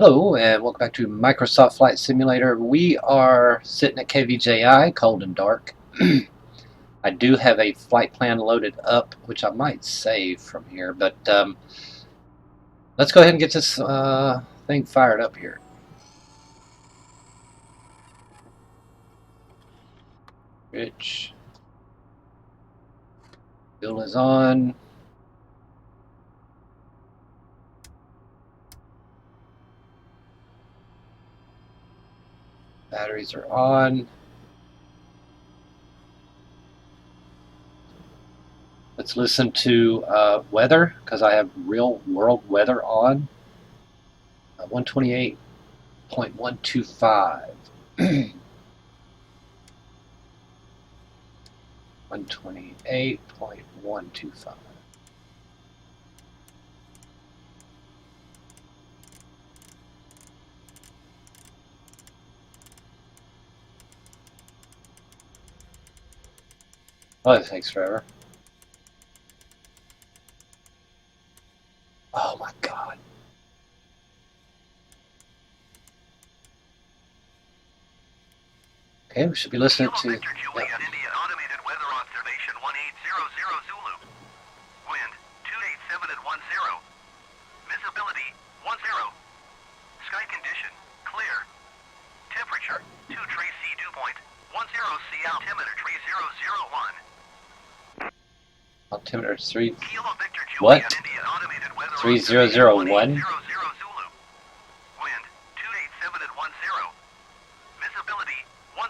Hello, and welcome back to Microsoft Flight Simulator. We are sitting at KVJI, cold and dark. I do have a flight plan loaded up, which I might save from here, but let's go ahead and get this thing fired up here. Rich. Fuel is on. Batteries are on. Let's listen to weather, because I have real world weather on. 128.125. 128.125. Oh, it takes forever. Oh my God. Okay, we should be listening to... Victor Juliet, India, automated weather observation 1800 Zulu. Wind 287 at 10. Visibility 10. Sky condition clear. Temperature 2 Tracy dew point 10 C. Altimeter 3001. Altimeter 3... Kilo Victor Juliet, What? India, automated weather 3001? Zulu. Wind 287 at 10. Visibility 10.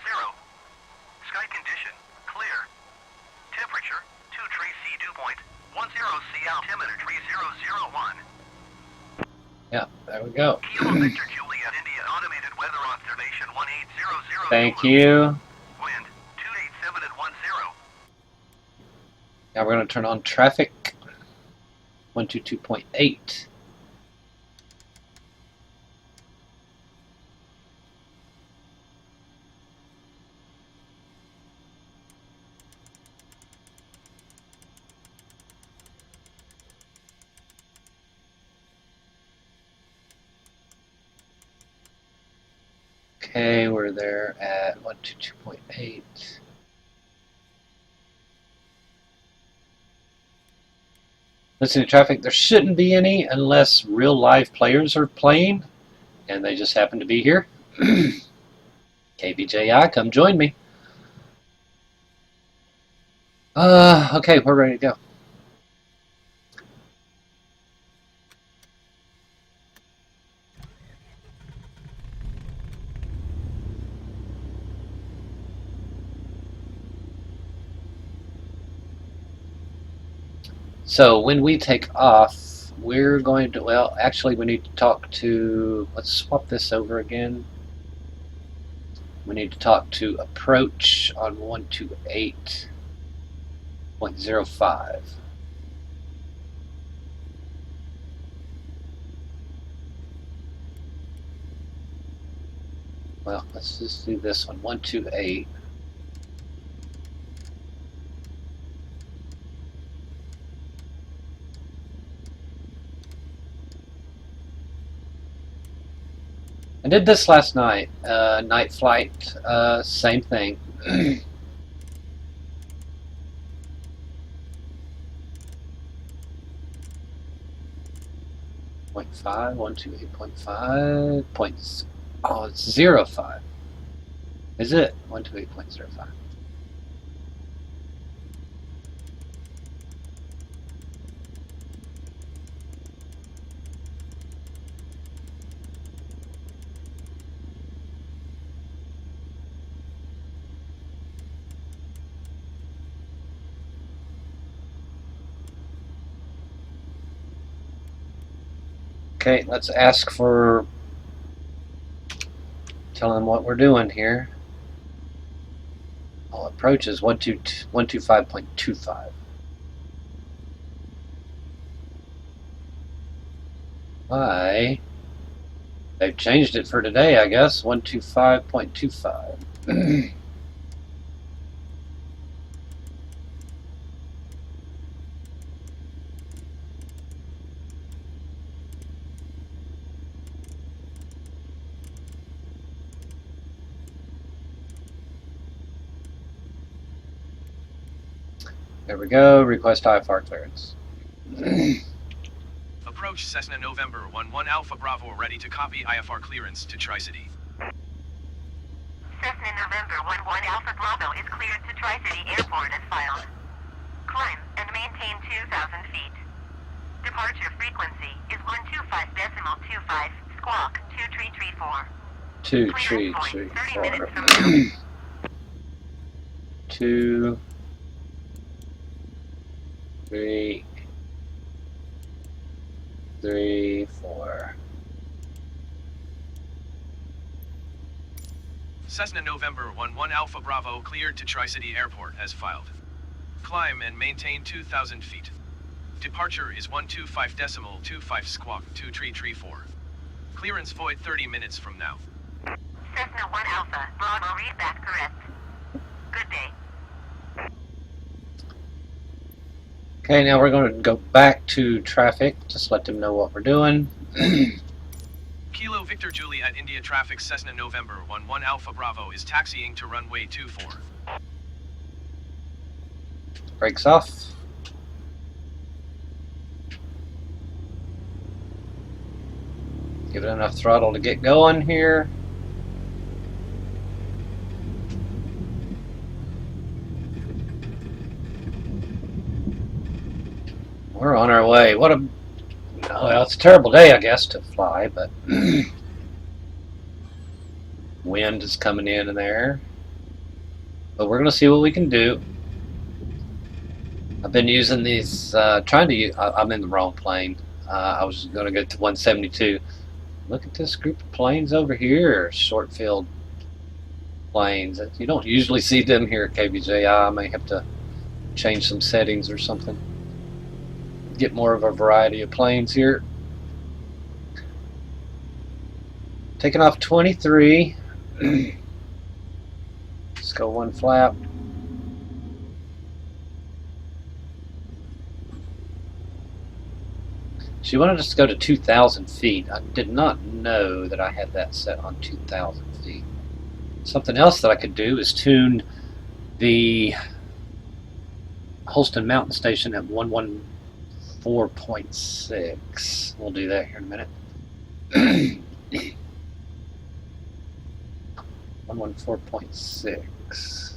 Sky condition clear. Temperature 2 Tracy dew point 10 C. Altimeter 3001. Yeah, there we go. Kilo Victor Juliet, India, automated weather observation 1800. Thank you. Wind 287 at 10. Now we're going to turn on traffic 122.8. Okay, we're there at 122.8. Listening to traffic, there shouldn't be any unless real live players are playing, and they just happen to be here. KVJI, come join me. Okay, we're ready to go. So when we take off, we're going to, well, actually we need to talk to, let's swap this over again. We need to talk to approach on 128.05. Well, let's just do this one, 128. I did this last night, night flight, same thing. 0.5, 128.5, oh, it's 0.5. Is it? 128.05. Okay, let's ask for, tell them what we're doing here. Oh, approach is 125.25. Why? They've changed it for today, I guess. 125.25. There we go. Request IFR clearance. Approach Cessna November 11 Alpha Bravo ready to copy IFR clearance to Tri-City. Cessna November 11 Alpha Bravo is cleared to Tri-City Airport as filed. Climb and maintain 2,000 feet. Departure frequency is 125.25 squawk 2334. 2334. 2, 3, 3, 4. Cessna November 11 Alpha Bravo cleared to Tri-City Airport as filed. Climb and maintain 2,000 feet. Departure is 125.25 squawk 2334. Clearance void 30 minutes from now. Cessna 1 Alpha Bravo read back correct. Good day. Okay, now we're going to go back to traffic. Just let them know what we're doing. Kilo Victor Juliet India traffic Cessna November 11 Alpha Bravo is taxiing to runway 24. Brakes off. Give it enough throttle to get going here. We're on our way. What a... Well, it's a terrible day, I guess, to fly, but... Wind is coming in there. But we're going to see what we can do. I've been using these... trying to use... I'm in the wrong plane. I was going to go to 172. Look at this group of planes over here. Short-field planes. You don't usually see them here at KVJI. I may have to change some settings or something. Get more of a variety of planes here. Taking off 23. Let's go one flap. She wanted us to go to 2,000 feet. I did not know that I had that set on 2,000 feet. Something else that I could do is tune the Holston Mountain Station at 114.6. We'll do that here in a minute. 114.6.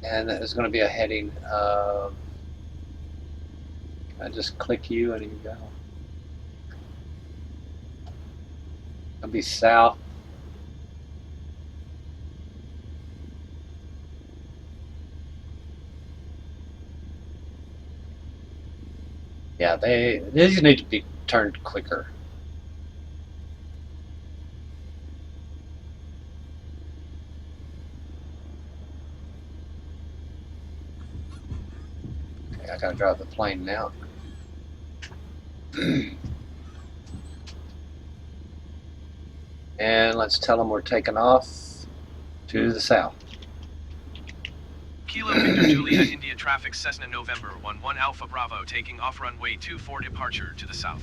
And that is going to be a heading of... I just click you and you go. It'll be south. Yeah, these need to be turned quicker. Okay, I gotta drive the plane now. And let's tell them we're taking off to the south. Kilo Victor Juliet India traffic Cessna November 11 Alpha Bravo taking off runway 24 departure to the south.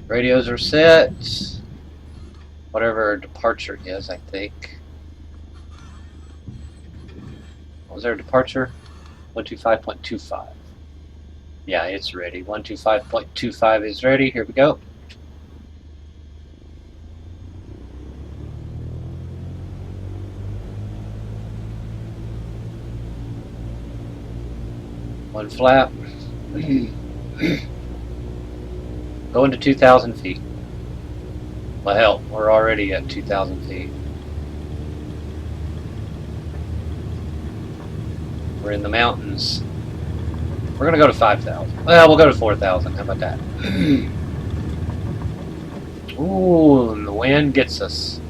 Radios are set. Whatever our departure is, I think. Was there a departure? 125.25. Yeah, it's ready. 125.25 is ready. Here we go. One flap. Going to 2,000 feet. Well, hell, we're already at 2,000 feet. We're in the mountains. We're going to go to 5,000. Well, we'll go to 4,000. How about that? Ooh, and the wind gets us.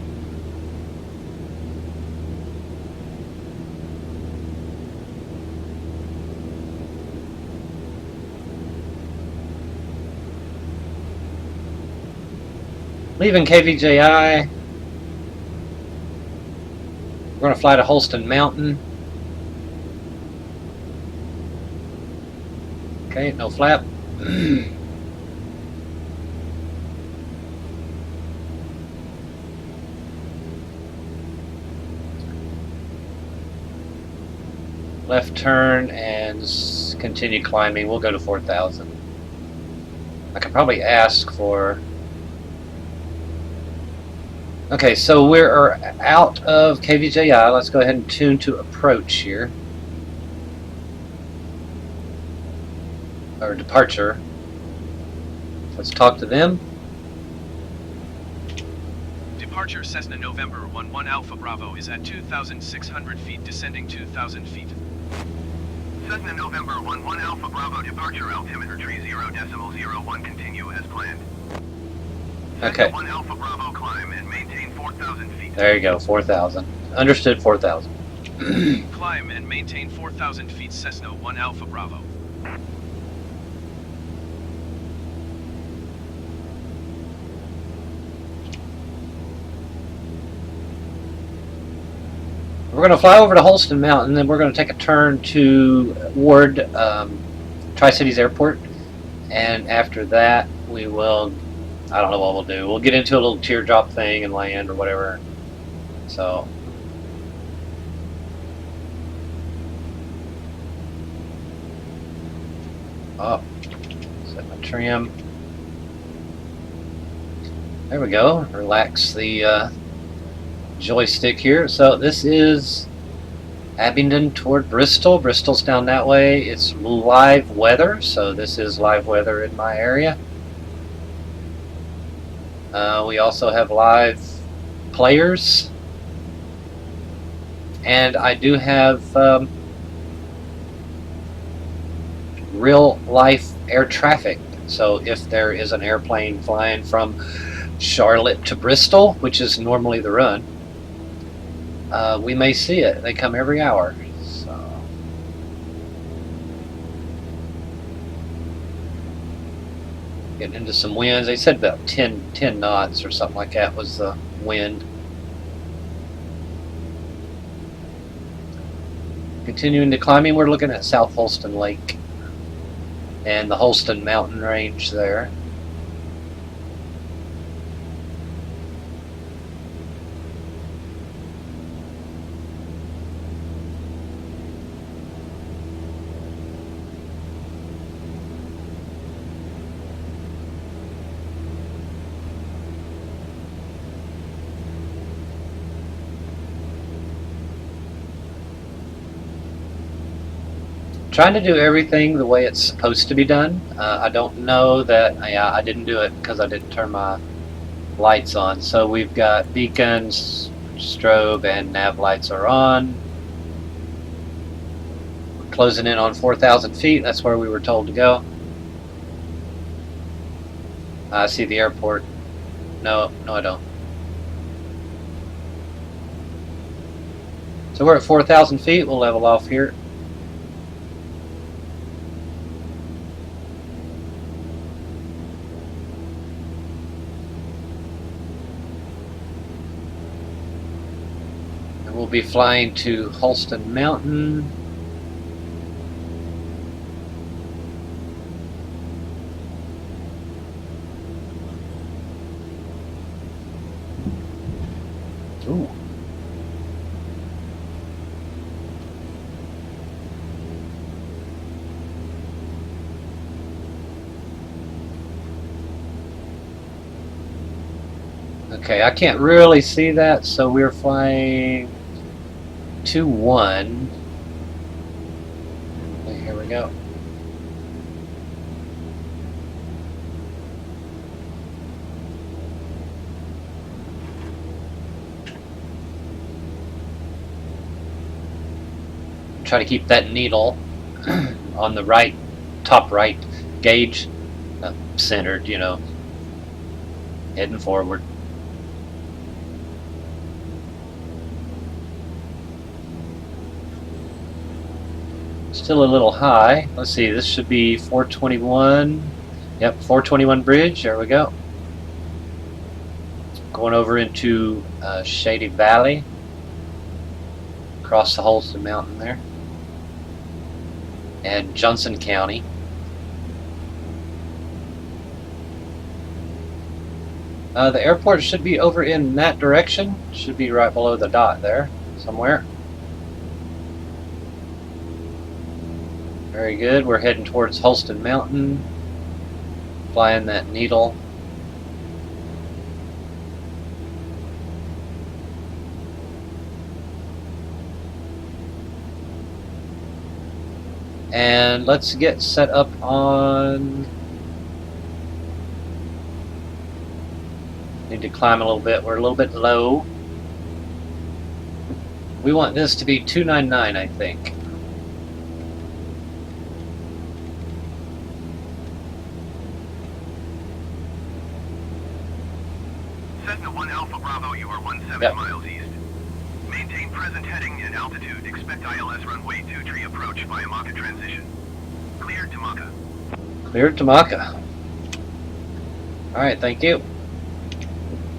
Leaving KVJI. We're going to fly to Holston Mountain. Okay, no flap. left turn and continue climbing. We'll go to 4,000. I could probably ask for... Okay, so we're out of KVJI. Let's go ahead and tune to approach here. Or departure. Let's talk to them. Departure Cessna November 11 Alpha Bravo is at 2,600 feet, descending 2,000 feet. Cessna November 11 Alpha Bravo departure altimeter tree 0.01 continue as planned. Okay. Cessna 1 Alpha Bravo climb and maintain 4,000 feet. There you go, 4,000. Understood, 4,000. Climb and maintain 4,000 feet Cessna 1 Alpha Bravo. We're going to fly over to Holston Mountain, then we're going to take a turn toward Tri-Cities Airport, and after that we will, I don't know what we'll do. We'll get into a little teardrop thing and land or whatever. So, set my trim. There we go. Relax the joystick here. So this is Abingdon toward Bristol. Bristol's down that way. It's live weather, so this is live weather in my area. We also have live players, and I do have real life air traffic. So if there is an airplane flying from Charlotte to Bristol, which is normally the run, we may see it. They come every hour. So, getting into some winds. They said about 10 knots or something like that was the wind. Continuing to climbing, we're looking at South Holston Lake and the Holston Mountain Range there. Trying to do everything the way it's supposed to be done. I don't know that, yeah, I didn't do it because I didn't turn my lights on. So we've got beacons, strobe, and nav lights are on. We're closing in on 4,000 feet. That's where we were told to go. I see the airport. No, I don't. So we're at 4,000 feet. We'll level off here. We'll be flying to Holston Mountain. Ooh. Okay, I can't really see that, so we're flying 2-1. Okay, here we go. Try to keep that needle on the right, top right gauge, centered, you know, heading forward. Still a little high. Let's see, this should be 421. Yep, 421 bridge. There we go. Going over into Shady Valley. Across the Holston Mountain there. And Johnson County. The airport should be over in that direction. Should be right below the dot there, somewhere. Very good. We're heading towards Holston Mountain. Flying that needle. And let's get set up on... Need to climb a little bit. We're a little bit low. We want this to be 299, I think. Cessna 1 Alpha Bravo, you are 17 Yep. miles east. Maintain present heading and altitude. Expect ILS runway 23 approach via Maka transition. Cleared to Maka. Cleared to Maka. Alright, thank you.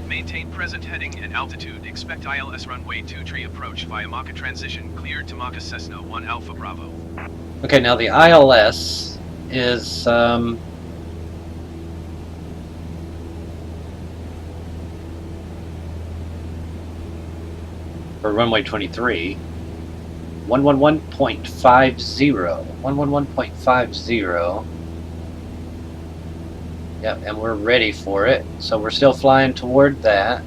Maintain present heading and altitude. Expect ILS runway 23 approach via Maka transition. Cleared to Maka Cessna 1 Alpha Bravo. Okay, now the ILS is for runway 23, 111.50. 111.50. Yep, and we're ready for it. So we're still flying toward that.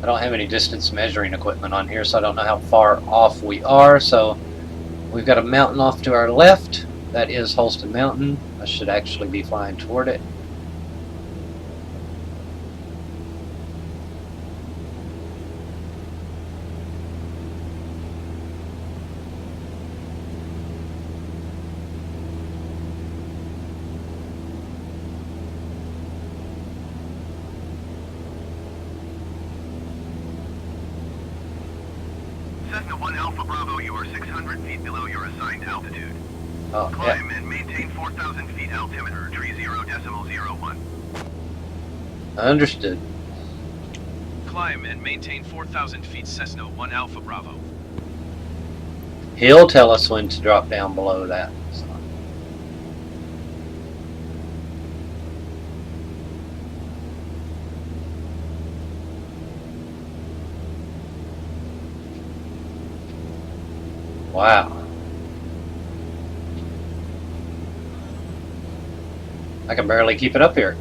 I don't have any distance measuring equipment on here, so I don't know how far off we are. So we've got a mountain off to our left. That is Holston Mountain. I should actually be flying toward it. Cessna 1 Alpha Bravo, you are 600 feet below your assigned altitude. Oh, yeah. Climb and maintain 4,000 feet altimeter, 30.01. Understood. Climb and maintain 4,000 feet Cessna 1 Alpha Bravo. He'll tell us when to drop down below that. So. Wow. I can barely keep it up here.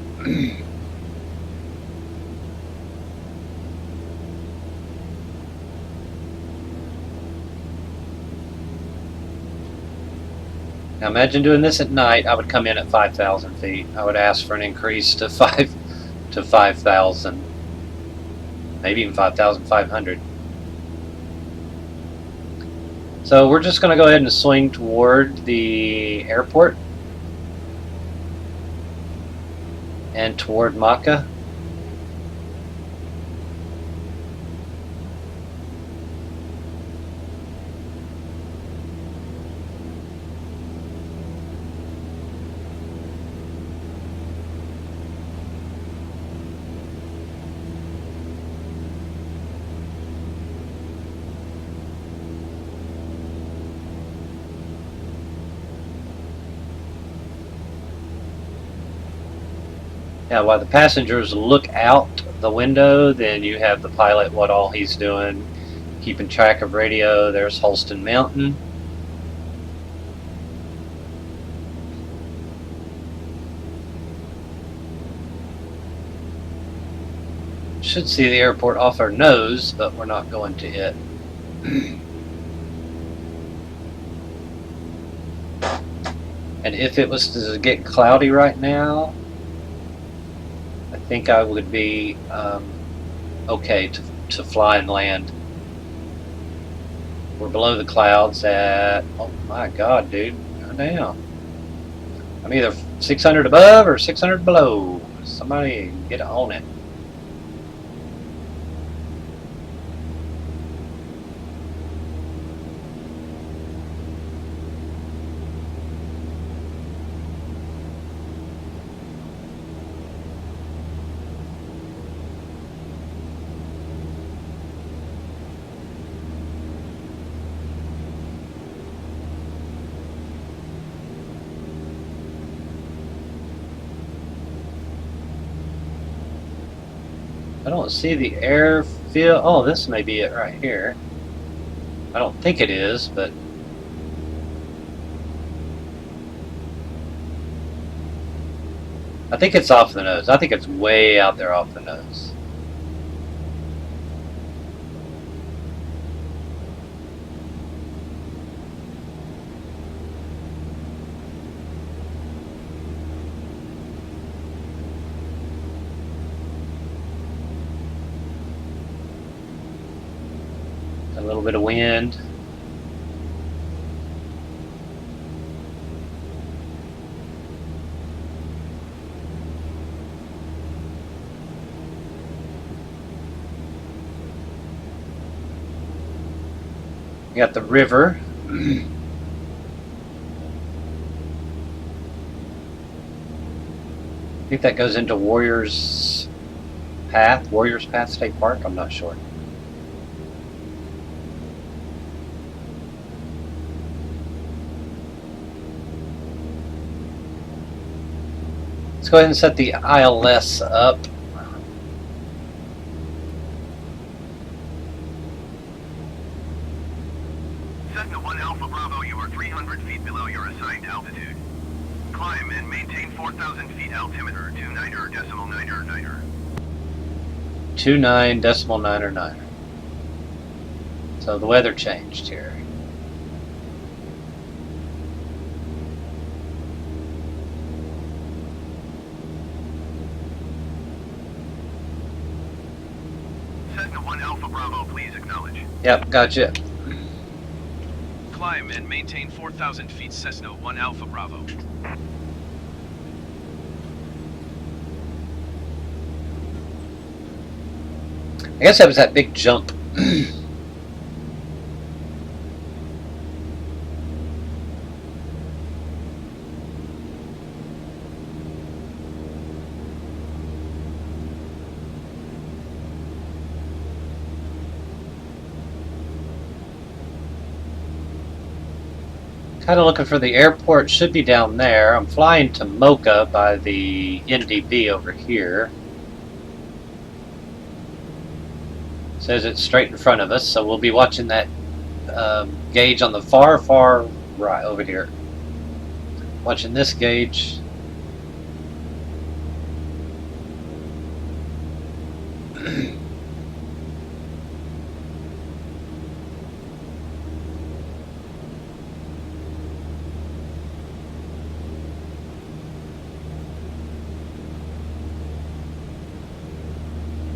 Now imagine doing this at night. I would come in at 5,000 feet. I would ask for an increase to 5,000, maybe even 5,500. So we're just going to go ahead and swing toward the airport and toward Maka. Now, while the passengers look out the window, then you have the pilot, what all he's doing, keeping track of radio. There's Holston Mountain. Should see the airport off our nose, but we're not going to it. And if it was to get cloudy right now, I think I would be okay to fly and land. We're below the clouds at, oh my god, dude, go down. I'm either 600 above or 600 below. Somebody get on it. I don't see the airfield. Oh, this may be it right here. I don't think it is, but I think it's off the nose. I think it's way out there off the nose. A little bit of wind. We got the river. I think that goes into Warriors Path State Park. I'm not sure. Let's go ahead and set the ILS up. Cessna 1 Alpha Bravo, you are 300 feet below your assigned altitude. Climb and maintain 4,000 feet altimeter, 29.999. 29.999. So the weather changed here. Cessna 1 Alpha Bravo, please acknowledge. Yep, gotcha. Climb and maintain 4,000 feet, Cessna 1 Alpha Bravo. I guess that was that big jump. Kind of looking for the airport. Should be down there. I'm flying to Mocha by the NDB over here. Says it's straight in front of us, so we'll be watching that gauge on the far right over here. Watching this gauge.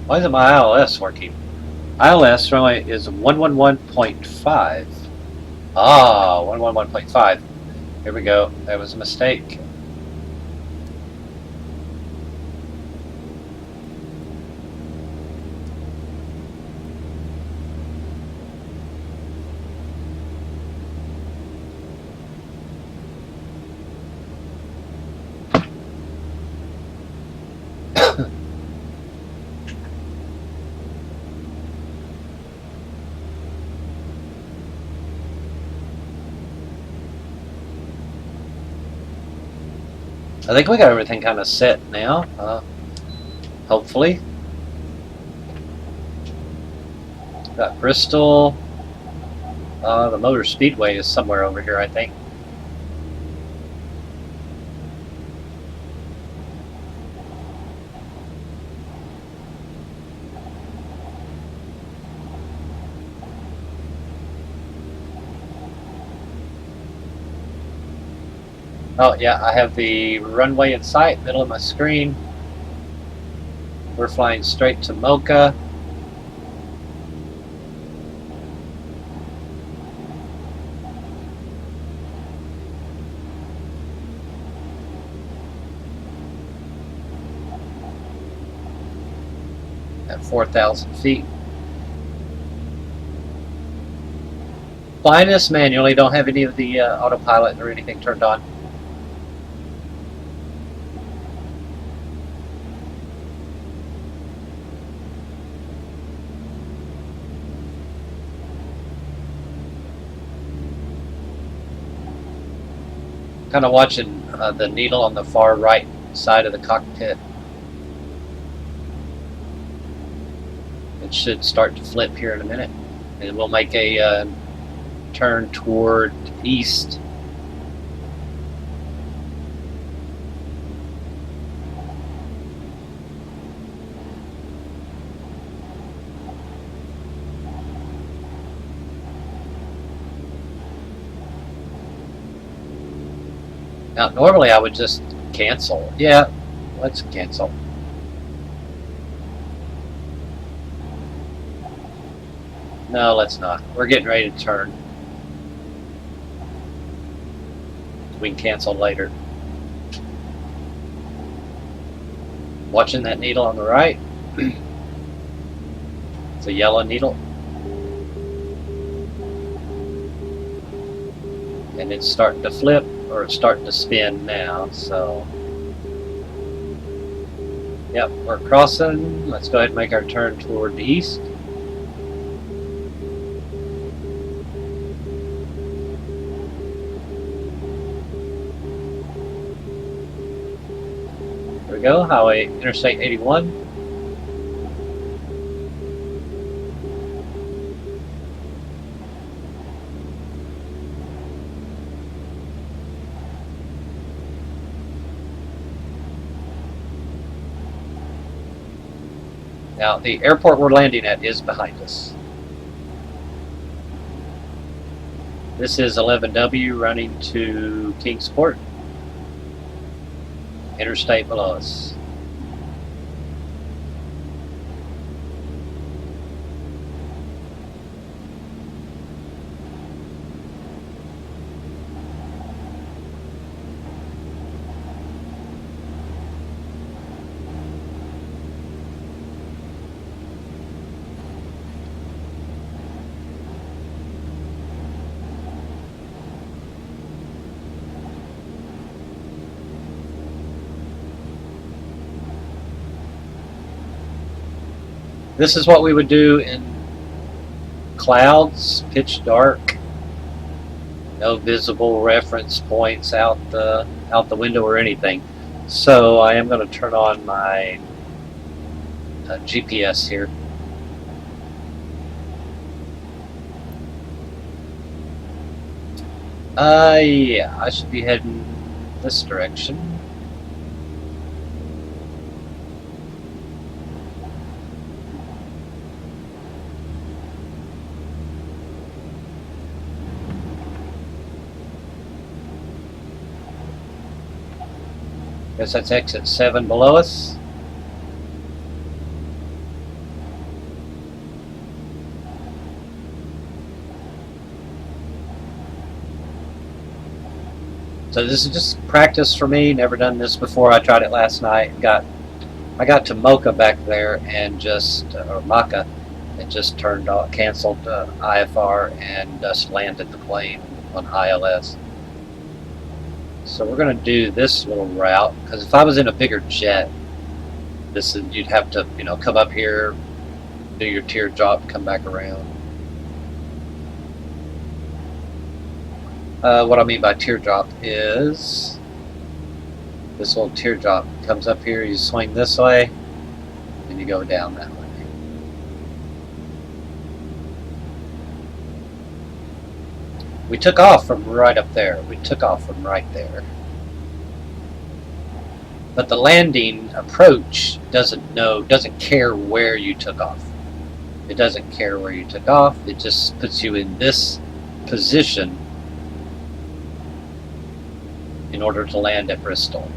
Why isn't my ILS working? ILS runway is 111.5. Ah, 111.5. Here we go. That was a mistake. I think we got everything kind of set now, hopefully. Got Bristol. The Motor Speedway is somewhere over here, I think. Oh yeah, I have the runway in sight, middle of my screen. We're flying straight to Mocha. At 4,000 feet. Flying this manually, don't have any of the autopilot or anything turned on. Kind of watching the needle on the far right side of the cockpit. It should start to flip here in a minute, and we'll make a turn toward east. Now, normally I would just cancel. Yeah, let's cancel. No, let's not. We're getting ready to turn. We can cancel later. Watching that needle on the right. It's a yellow needle. And it's starting to flip, or it's starting to spin now, so. Yep, we're crossing. Let's go ahead and make our turn toward the east. There we go, Highway Interstate 81. Now, the airport we're landing at is behind us. This is 11W running to Kingsport. Interstate below us. This is what we would do in clouds, pitch dark, no visible reference points out the window or anything. So I am going to turn on my GPS here. Yeah, I should be heading this direction. Guess that's exit 7 below us. So this is just practice for me. Never done this before. I tried it last night. I got to Mocha back there and just or Maca and just turned off, canceled IFR and just landed the plane on ILS. So we're going to do this little route, because if I was in a bigger jet, you'd have to, come up here, do your teardrop, come back around. What I mean by teardrop is this little teardrop comes up here, you swing this way, and you go down that way. We took off from right up there. We took off from right there. But the landing approach doesn't care where you took off. It doesn't care where you took off. It just puts you in this position in order to land at Bristol.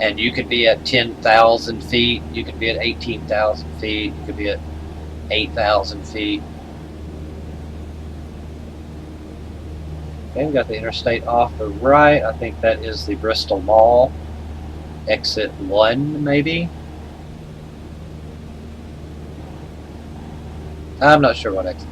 And you could be at 10,000 feet, you could be at 18,000 feet, you could be at 8,000 feet. Okay, we got the interstate off the right. I think that is the Bristol Mall. Exit 1, maybe? I'm not sure what exit.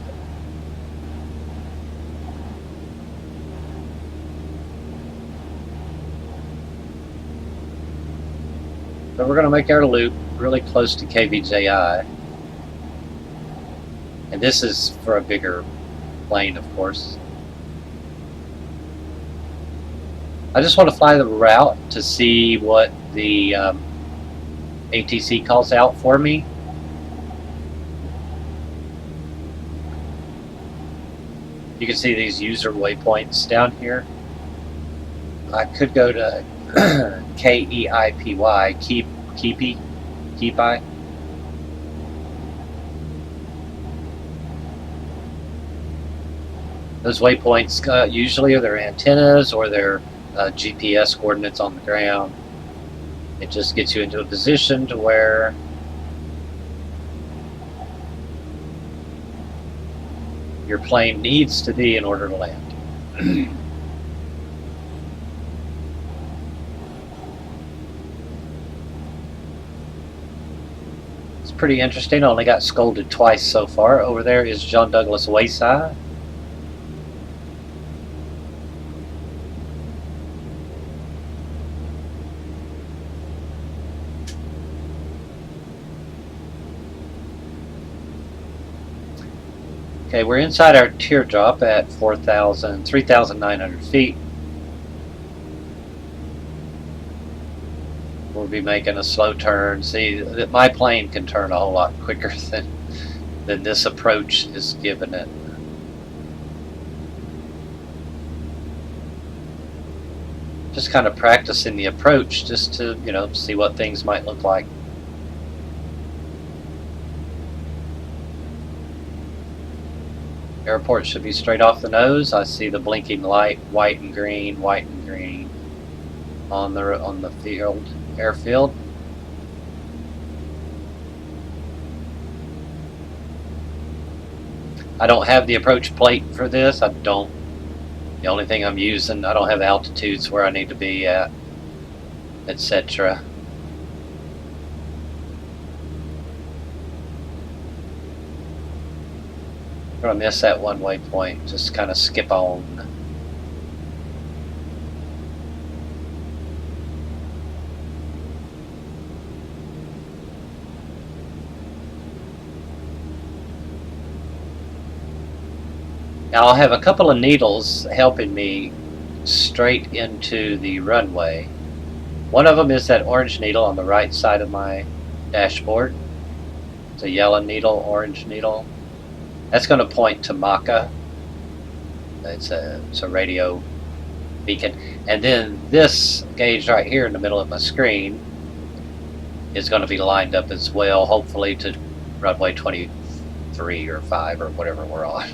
So we're going to make our loop really close to KVJI. And this is for a bigger plane, of course. I just want to fly the route to see what the ATC calls out for me. You can see these user waypoints down here. I could go to KEIPY, keepy. Those waypoints usually are their antennas or their GPS coordinates on the ground. It just gets you into a position to where your plane needs to be in order to land. It's pretty interesting. I only got scolded twice so far. Over there is John Douglas Wayside. Okay, we're inside our teardrop at 3,900 feet. We'll be making a slow turn. See, my plane can turn a whole lot quicker than this approach is giving it. Just kind of practicing the approach just to, you know, see what things might look like. Airport should be straight off the nose. I see the blinking light, white and green on the airfield. I don't have the approach plate for this. The only thing I'm using, I don't have altitudes where I need to be at, etc. I'm going to miss that one waypoint. Just kind of skip on. Now I'll have a couple of needles helping me straight into the runway. One of them is that orange needle on the right side of my dashboard. It's a yellow needle, orange needle. That's going to point to Maka. It's a radio beacon. And then this gauge right here in the middle of my screen is going to be lined up as well, hopefully to runway 23 or 5 or whatever we're on.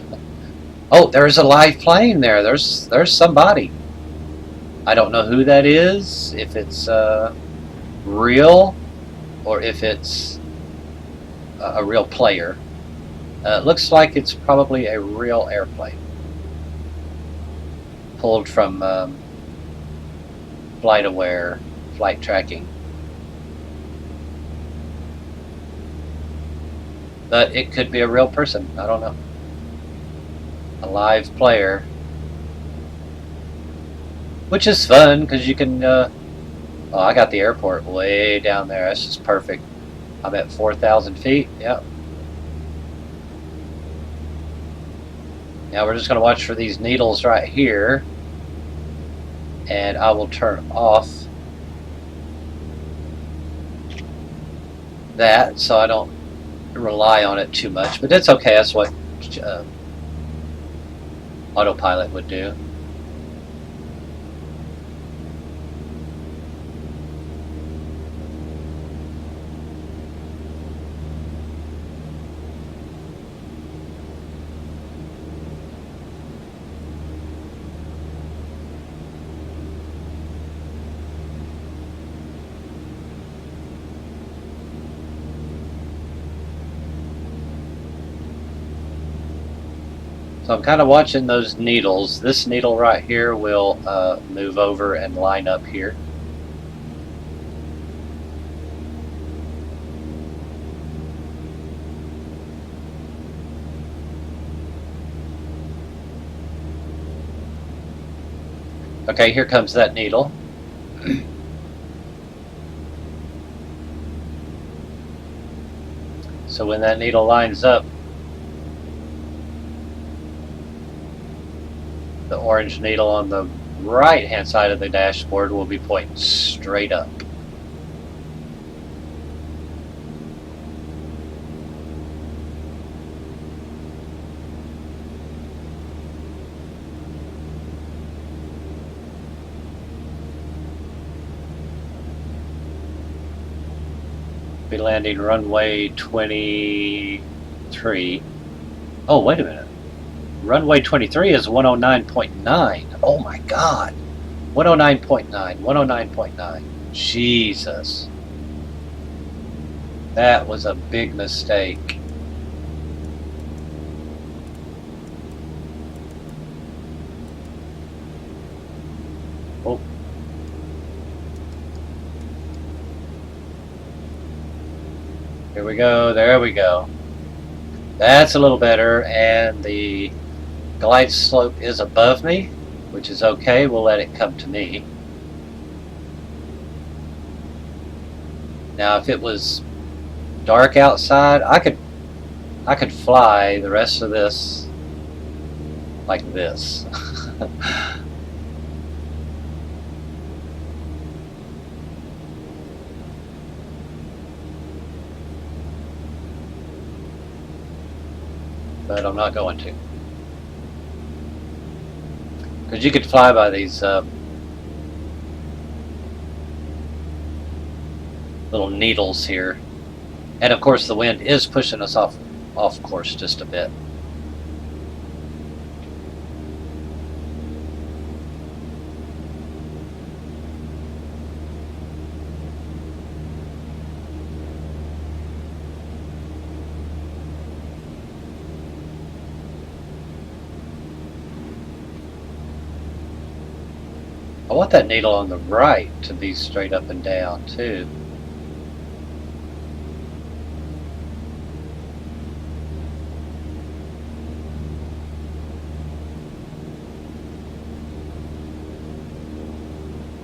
Oh, there's a live plane there. There's somebody. I don't know who that is, if it's real or if it's a real player. Looks like it's probably a real airplane pulled from FlightAware, flight tracking. But it could be a real person. I don't know. A live player. Which is fun because you can... oh, I got the airport way down there. That's just perfect. I'm at 4,000 feet. Yep. Now we're just going to watch for these needles right here, and I will turn off that so I don't rely on it too much, but that's okay. That's what autopilot would do. So I'm kind of watching those needles. This needle right here will move over and line up here. Okay, here comes that needle. So when that needle lines up, the orange needle on the right hand side of the dashboard will be pointing straight up. Be landing runway 23. Oh, wait a minute. Runway 23 is 109.9. Oh my god. 109.9. 109.9. Jesus. That was a big mistake. Oh. Here we go. There we go. That's a little better, and the glide slope is above me, which is okay. We'll let it come to me. Now, if it was dark outside, I could fly the rest of this like this. But I'm not going to. Because you could fly by these little needles here. And of course the wind is pushing us off course just a bit. I want that needle on the right to be straight up and down too.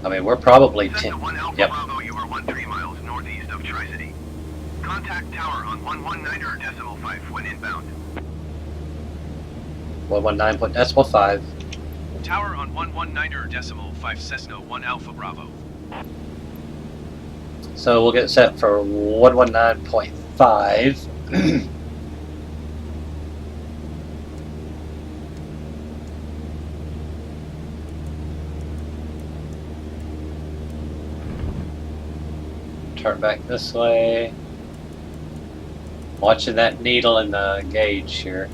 I mean, we're probably 10. Yep. Bravo, you are 13 miles northeast of Tri-City. Contact tower on 119.5 when inbound. 119.5. Tower on 119.5 Cessna 1 Alpha Bravo. So we'll get set for 119.5. Turn back this way. Watching that needle in the gauge here.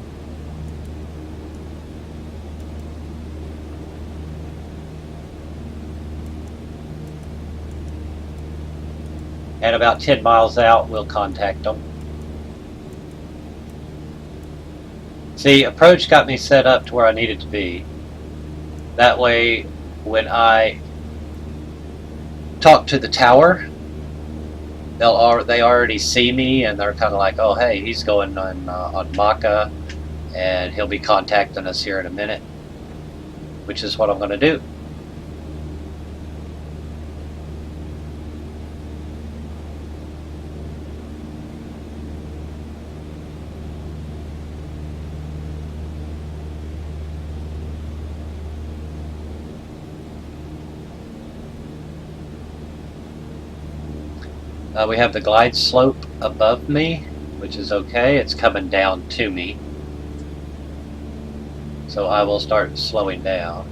And about 10 miles out, we'll contact them. See, approach got me set up to where I needed to be. That way, when I talk to the tower, they already see me, and they're kind of like, oh, hey, he's going on Maka, and he'll be contacting us here in a minute, which is what I'm going to do. We have the glide slope above me, which is okay. It's coming down to me. So I will start slowing down.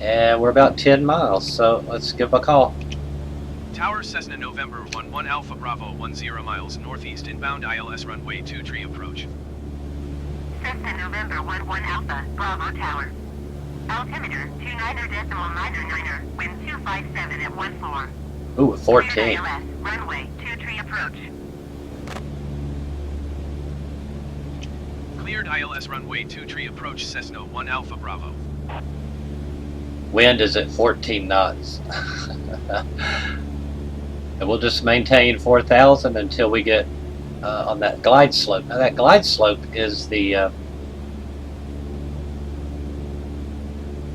And we're about 10 miles, so let's give a call. Tower Cessna November 11 Alpha Bravo 10 miles northeast inbound ILS runway 23 approach. Cessna November 11 Alpha Bravo Tower. Altimeter 29.99, wind 257 at 14. Ooh, 14. ILS, runway 23 approach. Cleared ILS runway 23 approach Cessna 1 Alpha Bravo. Wind is at 14 knots. And we'll just maintain 4,000 until we get on that glide slope. Now that glide slope is the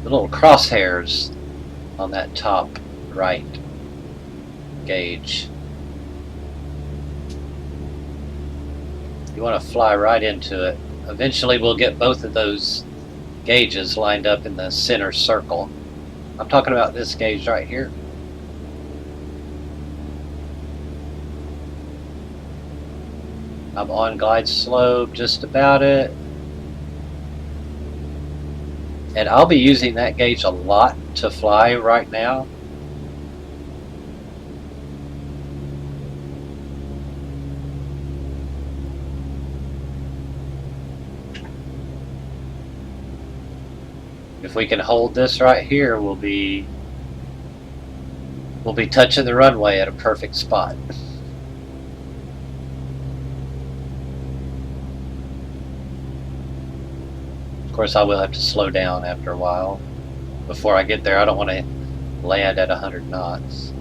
little crosshairs on that top right gauge. You want to fly right into it. Eventually we'll get both of those gauges lined up in the center circle. I'm talking about this gauge right here. I'm on glide slope, just about it. And I'll be using that gauge a lot to fly right now. If we can hold this right here, we'll be touching the runway at a perfect spot. Of course, I will have to slow down after a while. Before I get there, I don't want to land at 100 knots.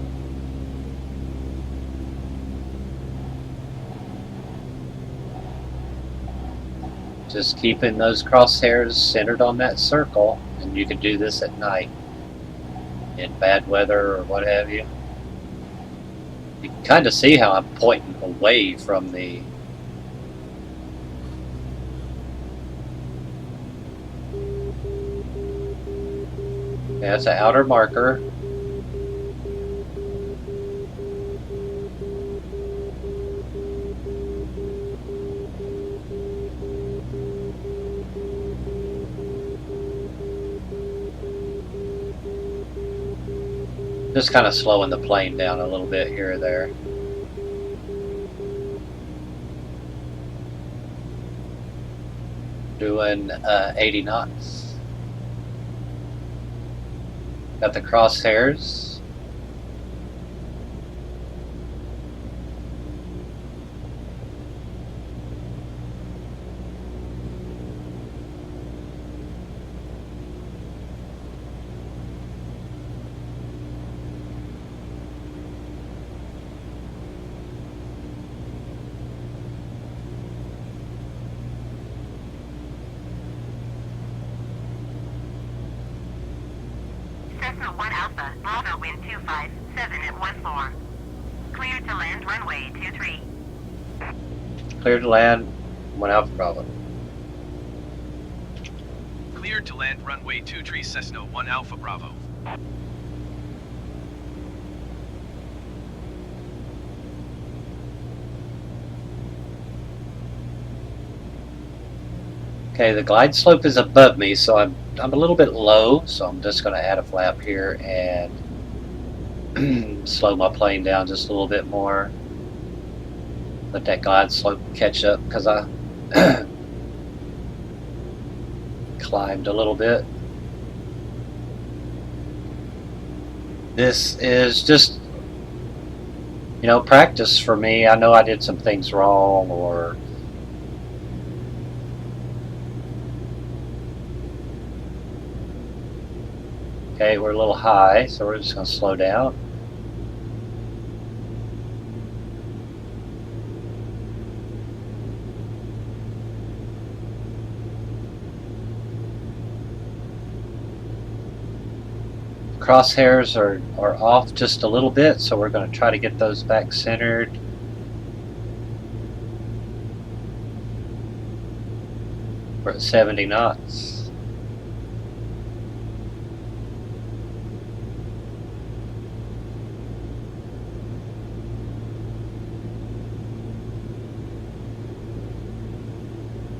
Just keeping those crosshairs centered on that circle, and you can do this at night in bad weather or what have you. You can kind of see how I'm pointing away from the that's an outer marker. Just kind of slowing the plane down a little bit here or there. Doing 80 knots. Got the crosshairs. Cessna 1 Alpha, Bravo wind 257 at 14. Cleared to land runway 23. Clear to land 1 Alpha Bravo. Cleared to land runway 23 Cessna 1 Alpha Bravo. Okay, the glide slope is above me, so I'm a little bit low, so I'm just going to add a flap here and slow my plane down just a little bit more. Let that glide slope catch up, because I climbed a little bit. This is just, you know, practice for me. I know I did some things wrong, or okay, we're a little high, so we're just going to slow down. Crosshairs are off just a little bit, so we're going to try to get those back centered. We're at 70 knots.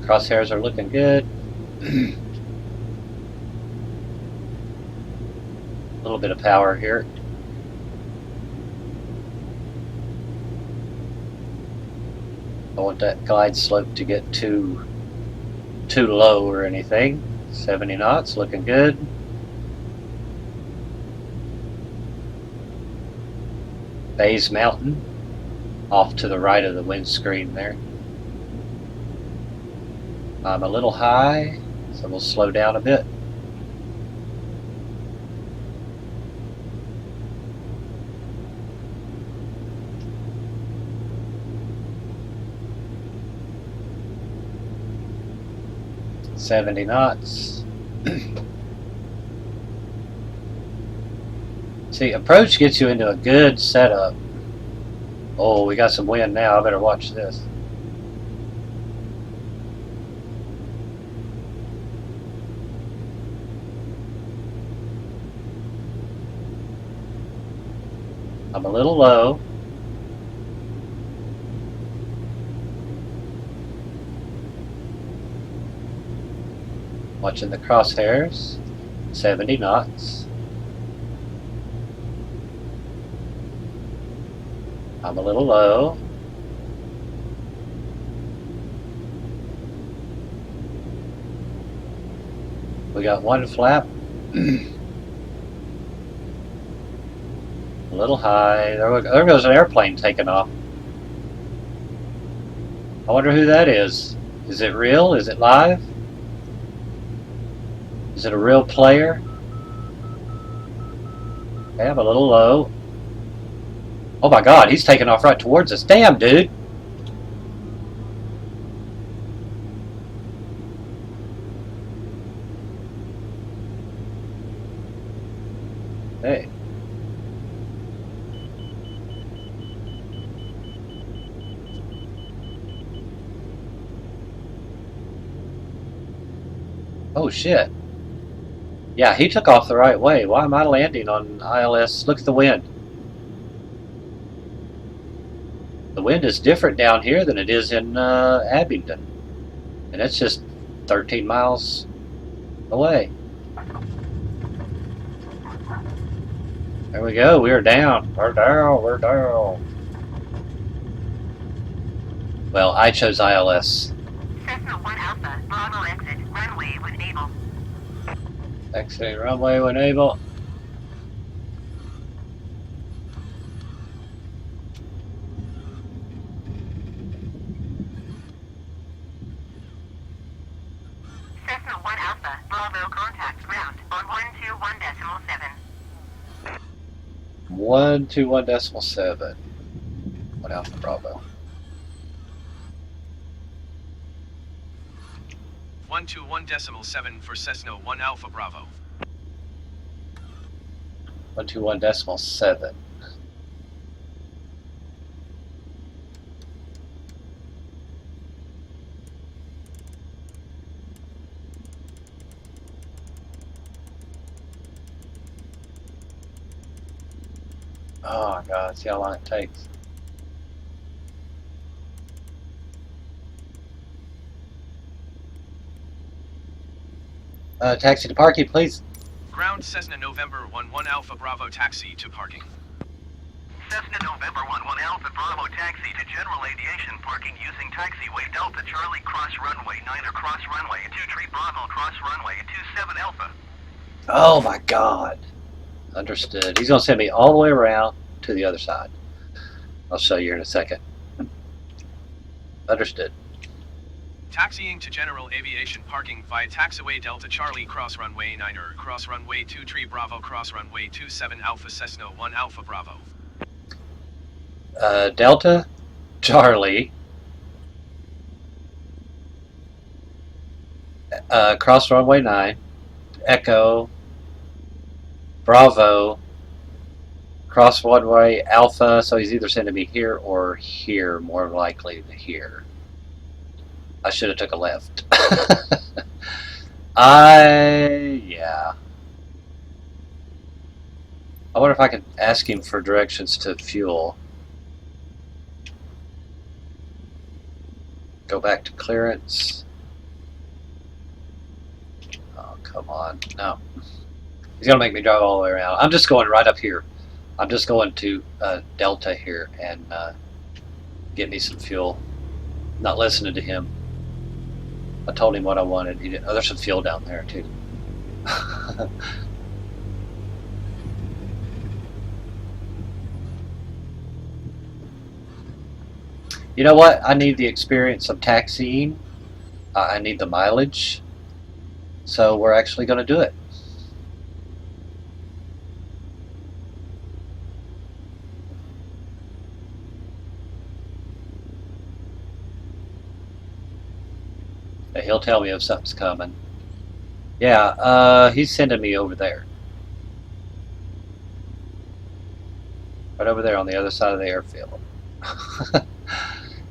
Crosshairs are looking good. A little bit of power here. I don't want that glide slope to get too low or anything. 70 knots, looking good. Bays Mountain, off to the right of the windscreen there. I'm a little high, so we'll slow down a bit. $70 knots. See, approach gets you into a good setup. Oh, we got some wind now. I better watch this. I'm a little low. Watching the crosshairs. 70 knots. I'm a little low. We got one flap A little high. There goes an airplane taking off. I wonder who that is. Is it real? Is it live? Is it a real player? Okay, I'm a little low. Oh my god, he's taking off right towards us. Damn, dude! Hey. Oh shit. Yeah, he took off the right way. Why am I landing on ILS? Look at the wind. The wind is different down here than it is in Abingdon. And it's just 13 miles away. There we go. We're down. We're down. We're down. Well, I chose ILS. Cessna 1 Alpha, Bravo exit, runway when able. Exiting runway when able. Cessna 1 Alpha, Bravo contact ground on 121.7. 121.7. 1 Alpha Bravo. 121.7 for Cessna 1 Alpha Bravo. 121.7. Oh god, see how long it takes. Taxi to parking, please. Ground Cessna November 11 Alpha Bravo taxi to parking. Cessna November 11 Alpha Bravo taxi to general aviation parking using taxiway Delta Charlie cross runway 9 or cross runway 23 Bravo cross runway 27 Alpha. Oh my god. Understood. He's going to send me all the way around to the other side. I'll show you in a second. Understood. Taxiing to general aviation parking via taxiway Delta Charlie cross runway 9 or cross runway 23 Bravo cross runway 27 Alpha Cessna 1 Alpha Bravo. Delta Charlie cross runway 9 Echo Bravo cross runway Alpha, so he's either sending me here or here, more likely to here. I should have took a left. Yeah. I wonder if I could ask him for directions to fuel. Go back to clearance. Oh, come on. No. He's going to make me drive all the way around. I'm just going right up here. I'm just going to Delta here and get me some fuel. Not listening to him. I told him what I wanted. He didn't. Oh, there's some fuel down there too. You know what? I need the experience of taxiing. I need the mileage. So we're actually going to do it. He'll tell me if something's coming. Yeah, he's sending me over there. Right over there on the other side of the airfield.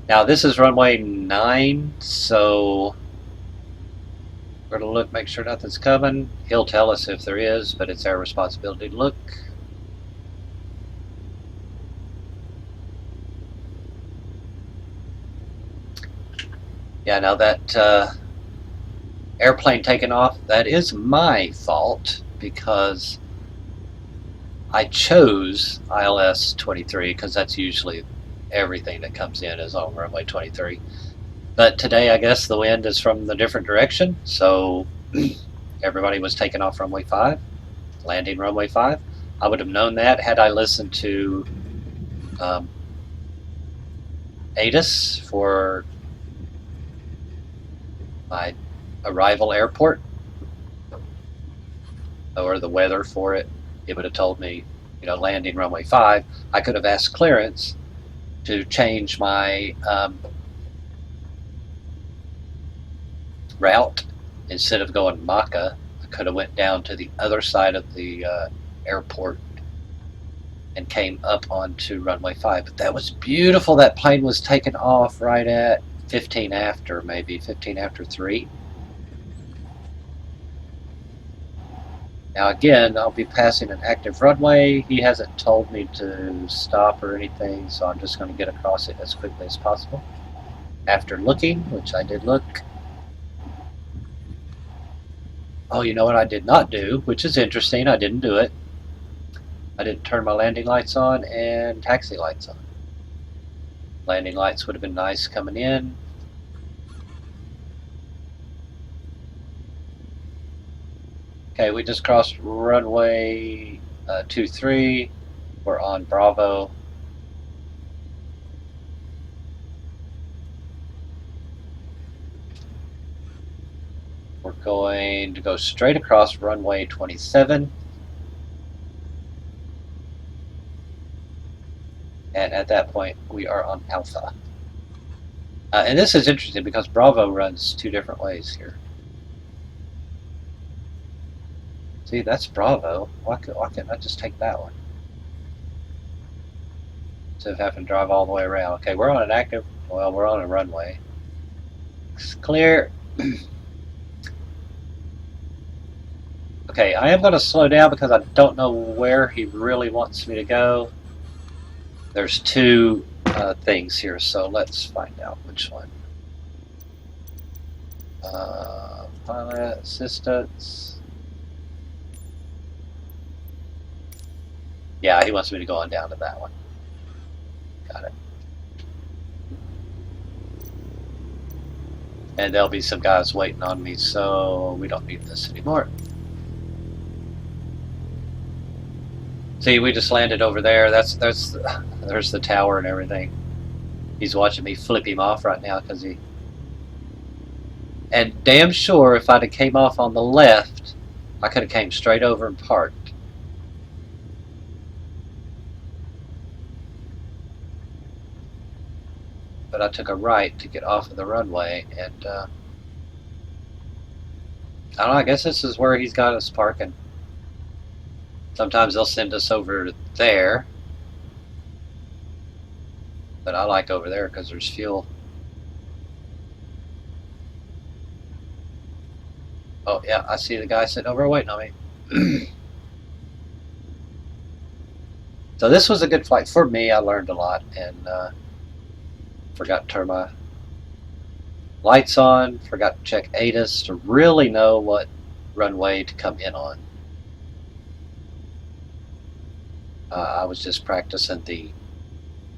Now this is runway 9, so we're going to look, make sure nothing's coming. He'll tell us if there is, but it's our responsibility to look. Yeah, now that airplane taking off, that is my fault because I chose ILS 23 because that's usually everything that comes in is on runway 23. But today I guess the wind is from the different direction, so everybody was taking off runway 5. landing runway 5. I would have known that had I listened to ATIS for my arrival airport, or the weather for it. It would have told me, landing runway 5. I could have asked clearance to change my route. Instead of going Maka, I could have went down to the other side of the airport and came up onto runway 5. But that was beautiful. That plane was taken off right at 15 after, maybe 15 after 3. Now again, I'll be passing an active runway. He hasn't told me to stop or anything, so I'm just going to get across it as quickly as possible. After looking, which I did look. Oh, you know what I did not do, which is interesting. I didn't do it. I didn't turn my landing lights on and taxi lights on. Landing lights would have been nice coming in. Okay, we just crossed runway 23. We're on Bravo. We're going to go straight across runway 27. And at that point, we are on Alpha. And this is interesting because Bravo runs 2 different ways here. See, that's Bravo. Why can't I just take that one? Instead of having to drive all the way around. Okay, we're on an active, well, we're on a runway. It's clear. Okay, I am going to slow down because I don't know where he really wants me to go. There's 2 things here, so let's find out which one. Pilot assistance. Yeah, he wants me to go on down to that one. Got it. And there'll be some guys waiting on me, so we don't need this anymore. See, we just landed over there. There's the tower and everything. He's watching me flip him off right now because he. And damn sure, if I'd have came off on the left, I could have came straight over and parked. But I took a right to get off of the runway, and I don't know. I guess this is where he's got us parking. Sometimes they'll send us over there, but I like over there because there's fuel. Oh yeah, I see the guy sitting over waiting on me. So this was a good flight for me. I learned a lot, and forgot to turn my lights on, forgot to check ATIS to really know what runway to come in on. I was just practicing the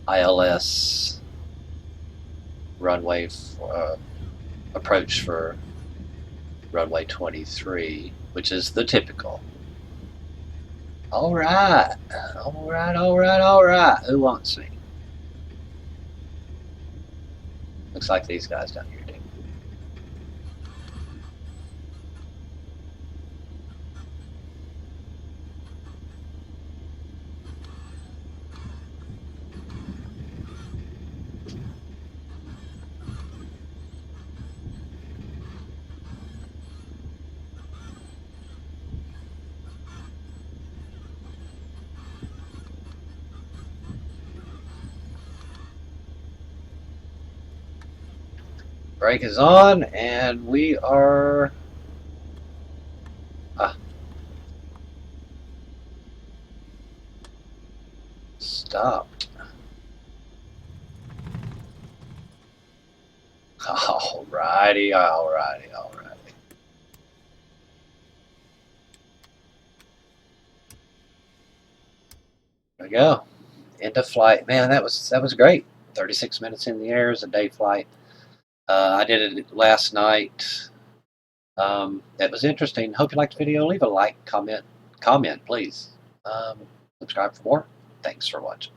ILS runway approach for runway 23, which is the typical. Alright, alright. Who wants me? Looks like these guys down here do. Brake is on, and we are stopped. Alrighty. There we go. End of flight. Man, that was great. 36 minutes in the air is a day flight. I did it last night. That was interesting. Hope you liked the video. Leave a like, comment, comment, please. Subscribe for more. Thanks for watching.